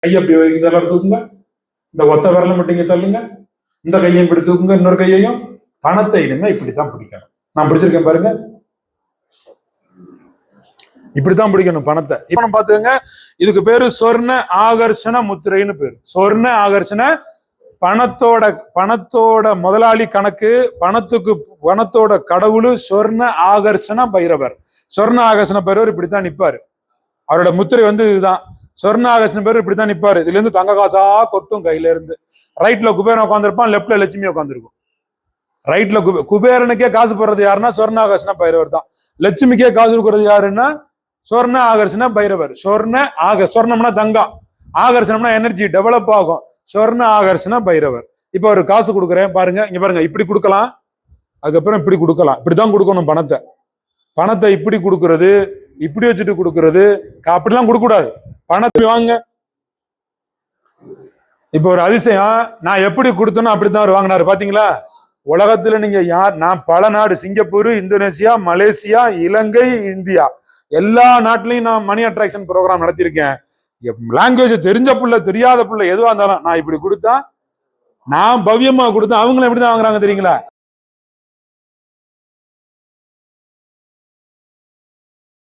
கையை அப்படி இதெல்லாம் தூக்குங்க, இந்த ஒத்த விரல மட்டும் இங்க தள்ளுங்க, இந்த கையையும் இப்படி தூக்குங்க, இன்னொரு கையையும். பணத்தை இனிமே இப்படித்தான் பிடிக்கணும். நான் பிடிச்சிருக்கேன் பாருங்க, இப்படித்தான் பிடிக்கணும் பணத்தை. இப்ப நம்ம பாத்துக்கங்க, இதுக்கு பேரு சொர்ண ஆகர்ஷண முத்திரைன்னு பேரு. சொர்ண ஆகர்ஷண, பணத்தோட முதலாளி கணக்கு, பணத்தோட கடவுள் சொர்ண ஆகர்ஷண பைரவர். சொர்ண ஆகர்ஷண பைரவர் இப்படித்தான் நிப்பாரு. அவரோட முத்திரை இதுதான். சொர்ண ஆகர்ஷண பைரவர் இப்படித்தான் நிப்பாரு. இதுல இருந்து தங்க காசா கொட்டும் கையில இருந்து. ரைட்ல குபேரன் உட்காந்துருப்பான், லெப்ட்ல லட்சுமி உட்காந்துருக்கும். ரைட்ல குபேரனுக்கே காசு போடுறது யாருன்னா சொர்ண ஆகர்ஷண பைரவர் தான். லட்சுமிக்கே காசு கொடுக்கறது யாருன்னா சொர்ண ஆகர்ஷண பைரவர். சொர்ணம்னா தங்கம், ஆகர்ஷணம்னா எனர்ஜி டெவலப் ஆகும். சொர்ண ஆகர்ஷண பைரவர். இப்ப ஒரு காசு கொடுக்குறேன் பாருங்க, இங்க பாருங்க, இப்படி கொடுக்கலாம், அதுக்கப்புறம் இப்படி கொடுக்கலாம். இப்படிதான் கொடுக்கணும் பணத்தை. பணத்தை இப்படி கொடுக்கறது, இப்படி வச்சுட்டு கொடுக்கறது, அப்படிலாம் கொடுக்க கூடாது. பணத்தை வாங்க. இப்ப ஒரு அதிசயம், நான் எப்படி கொடுத்தனோ அப்படித்தான் அவர் வாங்கினாரு. பாத்தீங்களா? உலகத்துல நீங்க நான் பல நாடு, சிங்கப்பூர், இந்தோனேசியா, மலேசியா, இலங்கை, இந்தியா, எல்லா நாட்டிலையும் நான் மணி அட்ராக்ஷன் ப்ரோக்ராம் நடத்தியிருக்கேன். லாங்குவேஜ் தெரிஞ்ச புள்ள தெரியாத புள்ள எதுவா இருந்தாலும் நான் இப்படி கொடுத்தா, நான் பவ்யமா கொடுத்தேன், அவங்களும் எப்படிதான் வாங்குறாங்க தெரியுங்களா?